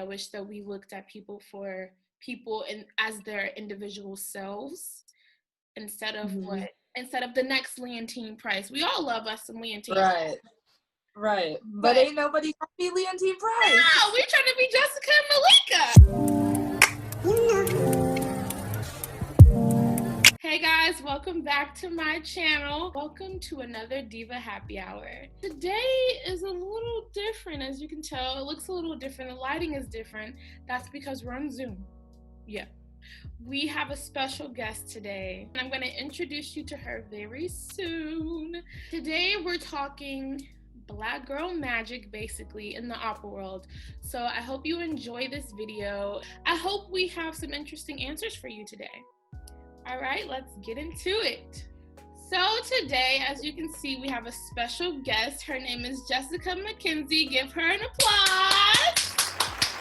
I wish that we looked at people for people as their individual selves instead of the next Leontine Price. We all love us some Leontine. Right. But ain't nobody trying to be Leontine Price. No, we're trying to be Jessica and Malika. Hey guys, welcome back to my channel. Welcome to another Diva Happy Hour. Today is a little different, as you can tell. It looks a little different. The lighting is different. That's because we're on Zoom. Yeah. We have a special guest today, and I'm going to introduce you to her very soon. Today we're talking Black girl magic, basically, in the opera world. So I hope you enjoy this video. I hope we have some interesting answers for you today. All right, let's get into it. So today, as you can see, we have a special guest. Her name is Jessica McKenzie. Give her an applause.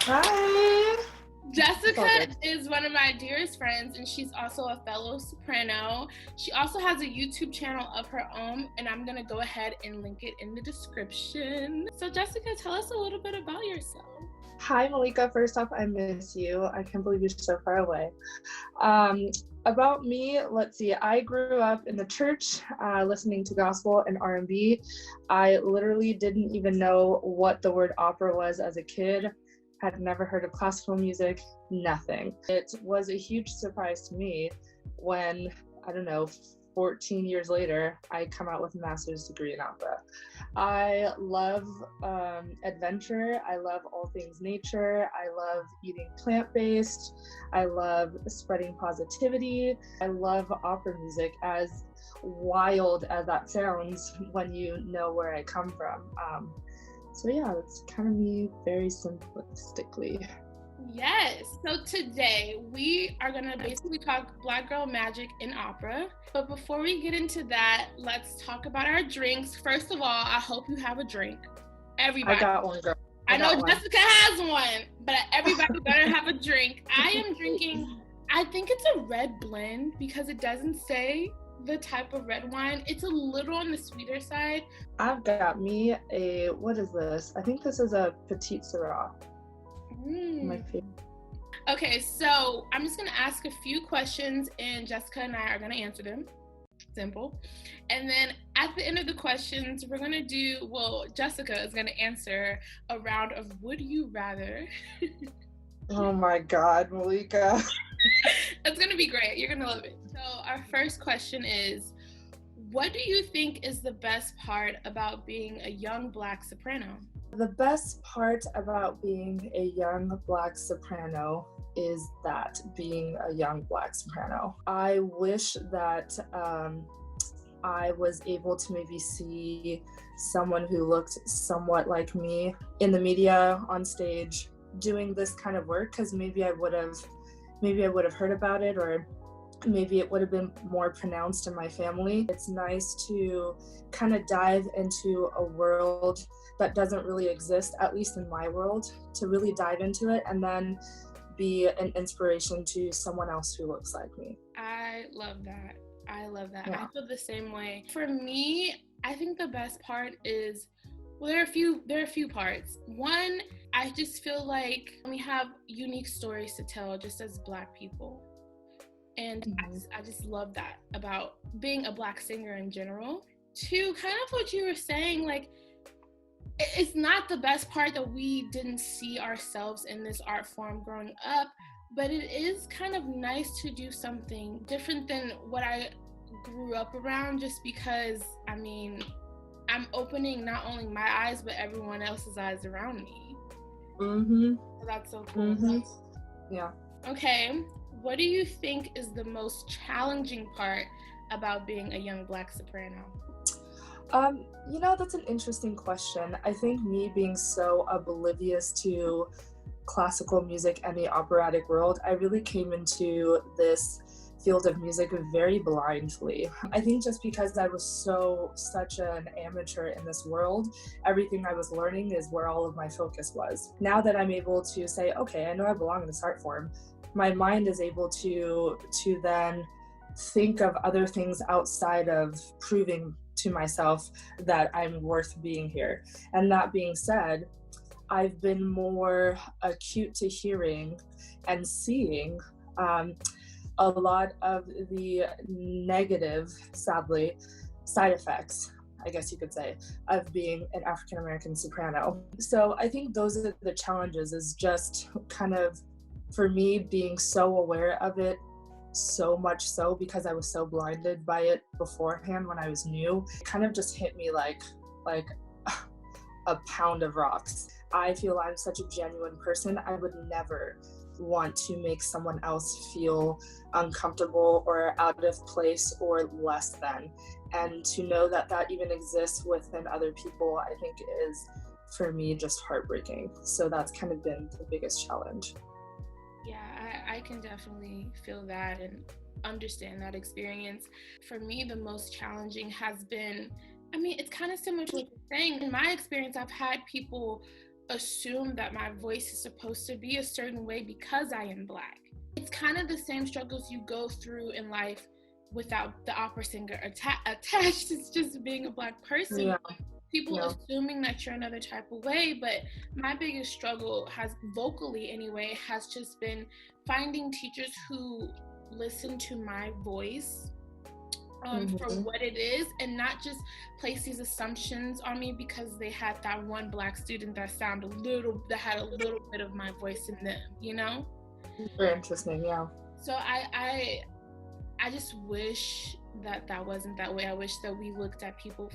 Hi. Jessica is one of my dearest friends, and she's also a fellow soprano. She also has a YouTube channel of her own, and I'm gonna go ahead and link it in the description. So Jessica, tell us a little bit about yourself. Hi, Malika. First off, I miss you. I can't believe you're so far away. About me, let's see. I grew up in the church, listening to gospel and R&B. I literally didn't even know what the word opera was as a kid. Had never heard of classical music, nothing. It was a huge surprise to me when, 14 years later, I come out with a master's degree in opera. I love adventure. I love all things nature. I love eating plant-based. I love spreading positivity. I love opera music, as wild as that sounds when you know where I come from. So yeah, that's kind of me very simplistically. Yes, so today we are gonna basically talk Black girl magic in opera. But before we get into that, let's talk about our drinks. First of all, I hope you have a drink. Everybody. I got one, girl. I know Jessica has one, but everybody better have a drink. I am drinking, I think it's a red blend because it doesn't say the type of red wine. It's a little on the sweeter side. I've got me a, what is this? I think this is a Petite Syrah. My favorite. Okay, so I'm just gonna ask a few questions and Jessica and I are gonna answer them. Simple. And then at the end of the questions, we're gonna do, Jessica is gonna answer a round of would you rather. Oh my God, Malika. It's gonna be great. You're gonna love it. So our first question is, what do you think is the best part about being a young Black soprano? The best part about being a young Black soprano is that being a young Black soprano. I wish that I was able to maybe see someone who looked somewhat like me in the media, on stage, doing this kind of work, because maybe I would have heard about it, or maybe it would have been more pronounced in my family. It's nice to kind of dive into a world that doesn't really exist, at least in my world, to really dive into it and then be an inspiration to someone else who looks like me. I love that. Yeah. I feel the same way. For me, I think the best part is, there are a few parts. One, I just feel like we have unique stories to tell just as Black people. And I just love that about being a Black singer in general. Two, kind of what you were saying, like, it's not the best part that we didn't see ourselves in this art form growing up, but it is kind of nice to do something different than what I grew up around, just because, I'm opening not only my eyes, but everyone else's eyes around me. So that's so cool. Yeah. Okay, what do you think is the most challenging part about being a young Black soprano? That's an interesting question. I think me being so oblivious to classical music and the operatic world, I really came into this field of music very blindly. I think just because I was such an amateur in this world, everything I was learning is where all of my focus was. Now that I'm able to say, okay, I know I belong in this art form, my mind is able to then think of other things outside of proving to myself that I'm worth being here. And that being said, I've been more acute to hearing and seeing a lot of the negative, sadly, side effects, I guess you could say, of being an African American soprano. So I think those are the challenges, is just kind of, for me, being so aware of it, so much so because I was so blinded by it beforehand when I was new. It kind of just hit me like a pound of rocks. I feel I'm such a genuine person. I would never want to make someone else feel uncomfortable or out of place or less than. And to know that that even exists within other people, I think is, for me, just heartbreaking. So that's kind of been the biggest challenge. Yeah, I can definitely feel that and understand that experience. For me, the most challenging has been, it's kind of similar to what you're saying. In my experience, I've had people assume that my voice is supposed to be a certain way because I am Black. It's kind of the same struggles you go through in life without the opera singer attached. It's just being a Black person. Yeah. People assuming that you're another type of way. But my biggest struggle has, vocally anyway, has just been finding teachers who listen to my voice for what it is, and not just place these assumptions on me because they had that one Black student that had a little bit of my voice in them, you know? Very interesting, yeah. So I just wish that wasn't that way. I wish that we looked at people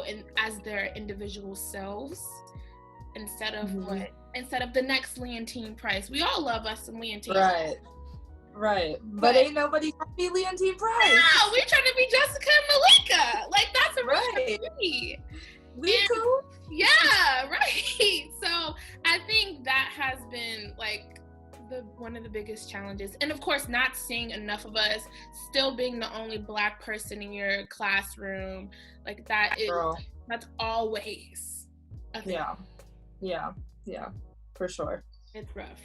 and as their individual selves instead of the next Leontine Price. We all love us some Leontine. Right. But ain't nobody trying to be Leontine Price. No, we're trying to be Jessica and Malika. Like, that's a right. We cool. Yeah, right. So I think that has been like one of the biggest challenges. And of course, not seeing enough of us, still being the only Black person in your classroom. Like, that's always a thing. Yeah, for sure. It's rough.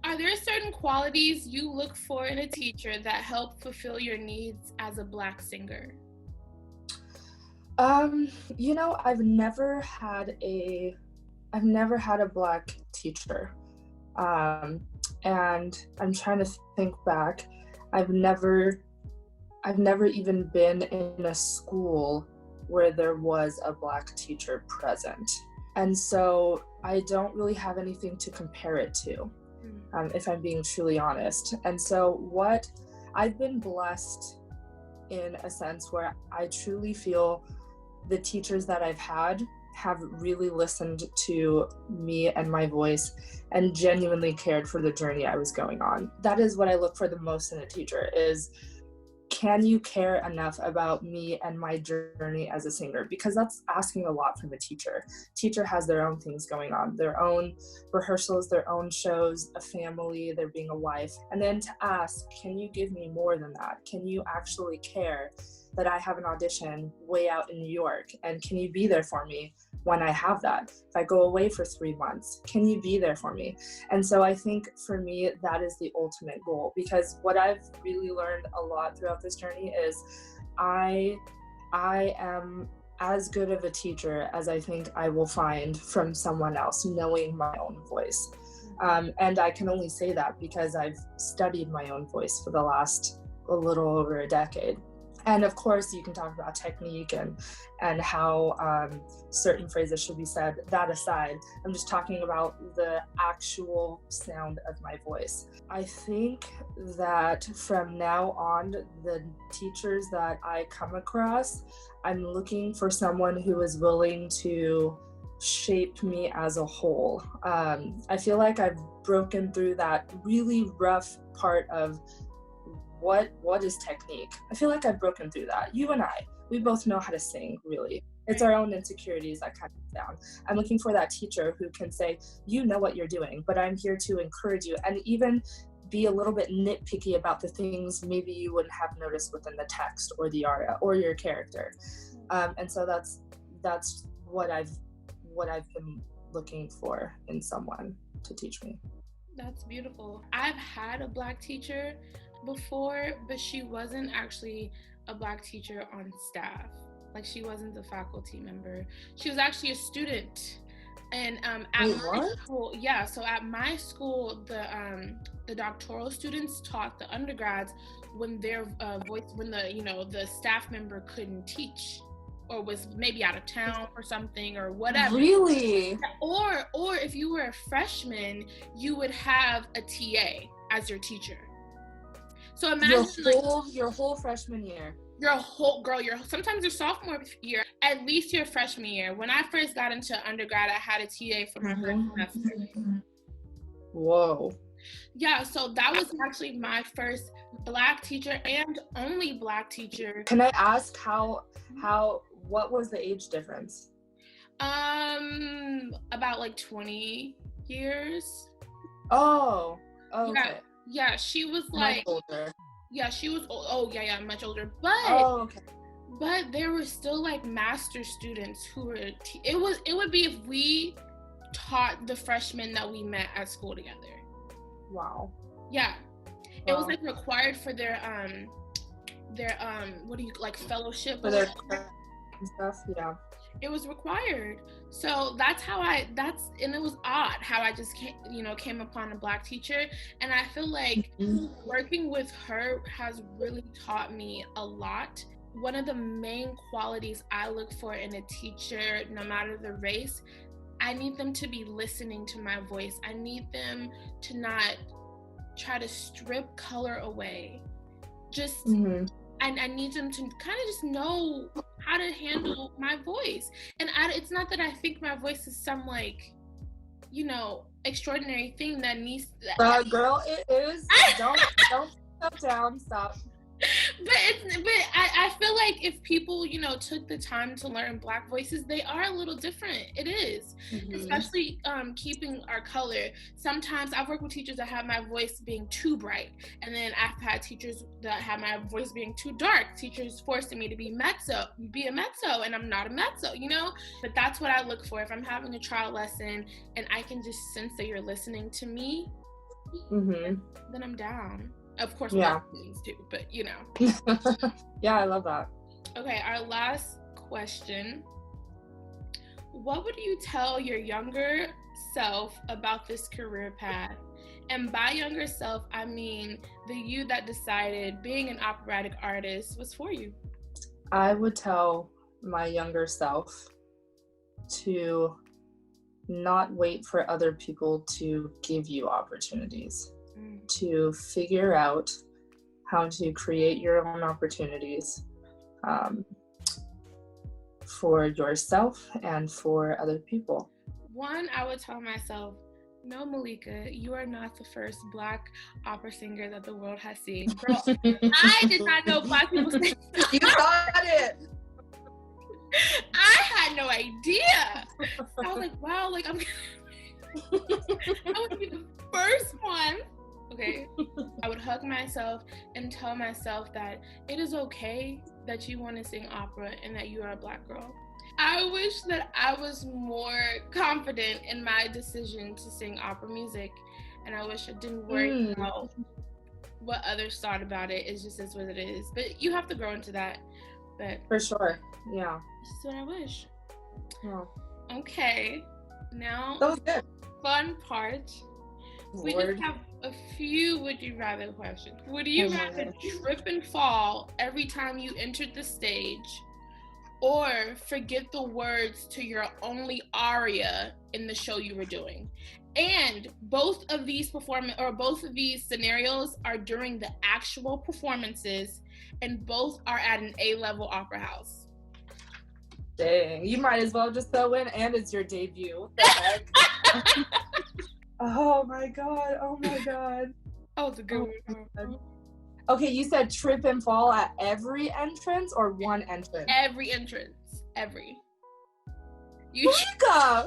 Are there certain qualities you look for in a teacher that help fulfill your needs as a Black singer? I've never had a Black teacher. And I'm trying to think back. I've never even been in a school where there was a Black teacher present. And so I don't really have anything to compare it to. If I'm being truly honest. And so I've been blessed in a sense where I truly feel the teachers that I've had have really listened to me and my voice and genuinely cared for the journey I was going on. That is what I look for the most in a teacher, is, can you care enough about me and my journey as a singer? Because that's asking a lot from a teacher. Teacher has their own things going on, their own rehearsals, their own shows, a family, they're being a wife. And then to ask, can you give me more than that? Can you actually care that I have an audition way out in New York? And can you be there for me when I have that? If I go away for 3 months, can you be there for me? And so I think for me, that is the ultimate goal, because what I've really learned a lot throughout this journey is I am as good of a teacher as I think I will find from someone else, knowing my own voice. And I can only say that because I've studied my own voice for the last a little over a decade. And of course, you can talk about technique and how certain phrases should be said. That aside, I'm just talking about the actual sound of my voice. I think that from now on, the teachers that I come across, I'm looking for someone who is willing to shape me as a whole. I feel like I've broken through that really rough part of what is technique. I feel like I've broken through that. You and we both know how to sing, really. It's our own insecurities that kind of down. I'm looking for that teacher who can say, you know what you're doing, but I'm here to encourage you, and even be a little bit nitpicky about the things maybe you wouldn't have noticed within the text or the aria or your character. And so that's what I've been looking for in someone to teach me. That's beautiful. I've had a Black teacher before, but she wasn't actually a Black teacher on staff. Like, she wasn't a faculty member. She was actually a student. And Wait, what? school, yeah, so at my school, the doctoral students taught the undergrads when their when the staff member couldn't teach or was maybe out of town or something or whatever. Really? Or if you were a freshman, you would have a TA as your teacher. So imagine your whole freshman year. Sometimes your sophomore year, at least your freshman year. When I first got into undergrad, I had a TA for my first semester. Whoa. Yeah, so that was actually my first Black teacher and only Black teacher. Can I ask what was the age difference? About like 20 years. Oh, okay. Yeah, she was like older. Yeah, she was much older. But there were still like master students who were it would be if we taught the freshmen that we met at school together. Wow. Yeah. It was like required for their what do you like fellowship for their stuff. Yeah. It was required. So and it was odd how I just came upon a Black teacher, and I feel like working with her has really taught me a lot. One of the main qualities I look for in a teacher, no matter the race, I need them to be listening to my voice. I need them to not try to strip color away. Just I need them to kind of just know how to handle my voice. And it's not that I think my voice is some like, extraordinary thing that needs. Girl, it is. Don't stop down. Stop. But I feel like if people, took the time to learn Black voices, they are a little different. It is. Especially keeping our color. Sometimes I've worked with teachers that have my voice being too bright, and then I've had teachers that have my voice being too dark. Teachers forcing me to be a mezzo, and I'm not a mezzo, But that's what I look for. If I'm having a trial lesson and I can just sense that you're listening to me, then I'm down. Of course, yeah. Things too, but Yeah, I love that. Okay, our last question. What would you tell your younger self about this career path? And by younger self, I mean the you that decided being an operatic artist was for you. I would tell my younger self to not wait for other people to give you opportunities. To figure out how to create your own opportunities for yourself and for other people. One, I would tell myself, no, Malika, you are not the first Black opera singer that the world has seen. Girl, I did not know Black people sing. You got it. I had no idea. I was like, wow, like I would be the first one. Okay, I would hug myself and tell myself that it is okay that you want to sing opera and that you are a Black girl. I wish that I was more confident in my decision to sing opera music, and I wish I didn't worry about what others thought about it. It just is what it is. But you have to grow into that. But for sure, yeah. This is what I wish. Yeah. Okay, now that was good. Fun part. We just have a few would you rather questions. Would you rather trip and fall every time you entered the stage, or forget the words to your only aria in the show you were doing? And both of these scenarios are during the actual performances, and both are at an A-level opera house. Dang, you might as well just throw in, and it's your debut. What the heck? Oh my god. Oh, it's a good one. Okay, you said trip and fall at every entrance or one entrance? Every entrance. Every. Malika!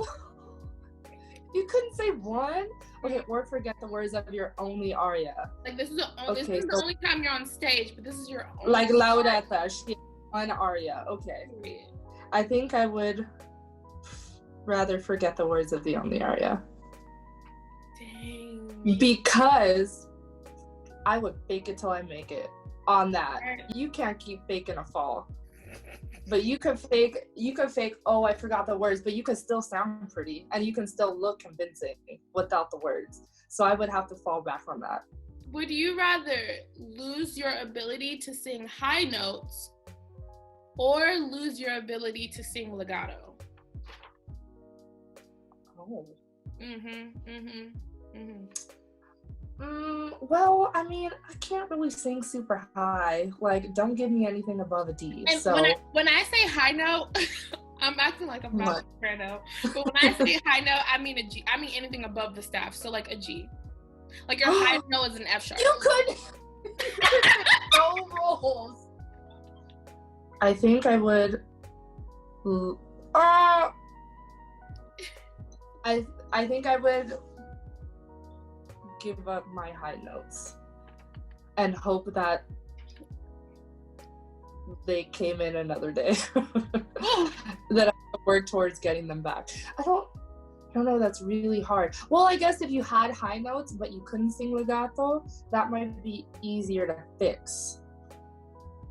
You couldn't say one? Okay, or forget the words of your only aria. Like this is the only time you're on stage, but this is your only like Laudetta, she has one aria. Okay. I think I would rather forget the words of the only aria. Because I would fake it till I make it on that. You can't keep faking a fall. But you could fake, oh, I forgot the words, but you could still sound pretty and you can still look convincing without the words. So I would have to fall back on that. Would you rather lose your ability to sing high notes or lose your ability to sing legato? Oh. Well, I mean, I can't really sing super high. Like, don't give me anything above a D. And so when I say high note, I'm acting like I'm not a soprano. But when I say high note, I mean a G. I mean anything above the staff. So like a G. Like your high note is an F sharp. You could. No rules. I think I would. I think I would give up my high notes and hope that they came in another day. That I could work towards getting them back. I don't know, that's really hard. Well, I guess if you had high notes but you couldn't sing legato, that might be easier to fix.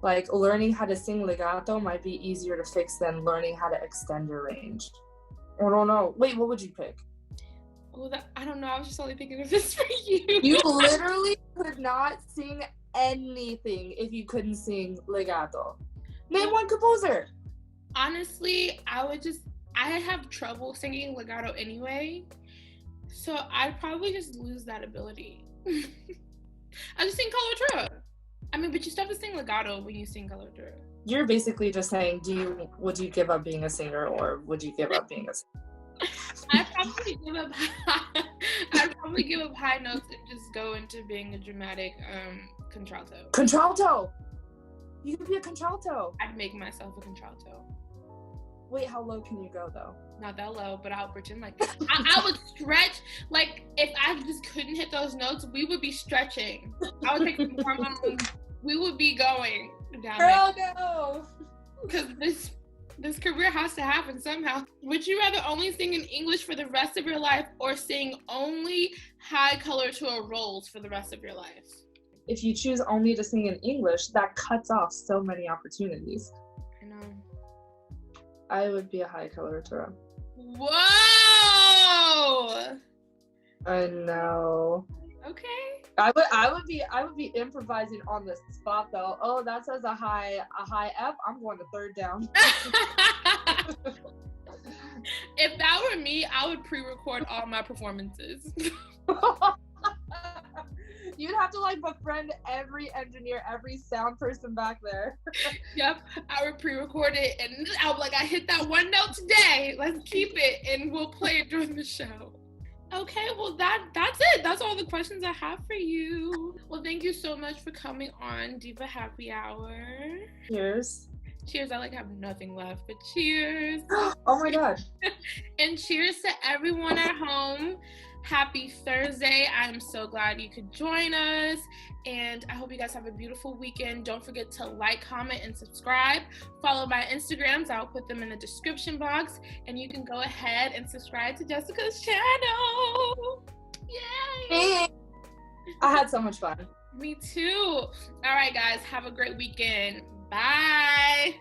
Like learning how to sing legato might be easier to fix than learning how to extend your range. I don't know. Wait, what would you pick? Well, I don't know. I was just only thinking of this for you. You literally could not sing anything if you couldn't sing legato. Name one composer. Honestly, I have trouble singing legato anyway, so I'd probably just lose that ability. I just sing coloratura. I mean, but you still have to sing legato when you sing coloratura. You're basically just saying, would you give up being a singer or would you give up being a singer? I'd probably give up high notes and just go into being a dramatic contralto. Contralto! You could be a contralto. I'd make myself a contralto. Wait, how low can you go though? Not that low, but I'll pretend like I would stretch. Like if I just couldn't hit those notes, we would be stretching. I would take some hormones. We would be going down. Girl, no! Because this career has to happen somehow. Would you rather only sing in English for the rest of your life or sing only high coloratura roles for the rest of your life? If you choose only to sing in English, that cuts off so many opportunities. I know. I would be a high coloratura. Whoa! I know. Okay. I would be improvising on the spot though. Oh, that says a high F. I'm going to third down. If that were me, I would pre-record all my performances. You'd have to like befriend every engineer, every sound person back there. Yep, I would pre-record it and I would I hit that one note today. Let's keep it and we'll play it during the show. Okay, well that's it. That's all the questions I have for you. Well, thank you so much for coming on Diva Happy Hour. Cheers. Cheers. I have nothing left, but cheers. Oh my God. And cheers to everyone at home. Happy Thursday. I'm so glad you could join us. And I hope you guys have a beautiful weekend. Don't forget to like, comment, and subscribe. Follow my Instagrams. I'll put them in the description box. And you can go ahead and subscribe to Jessica's channel. Yay! I had so much fun. Me too. All right, guys. Have a great weekend. Bye.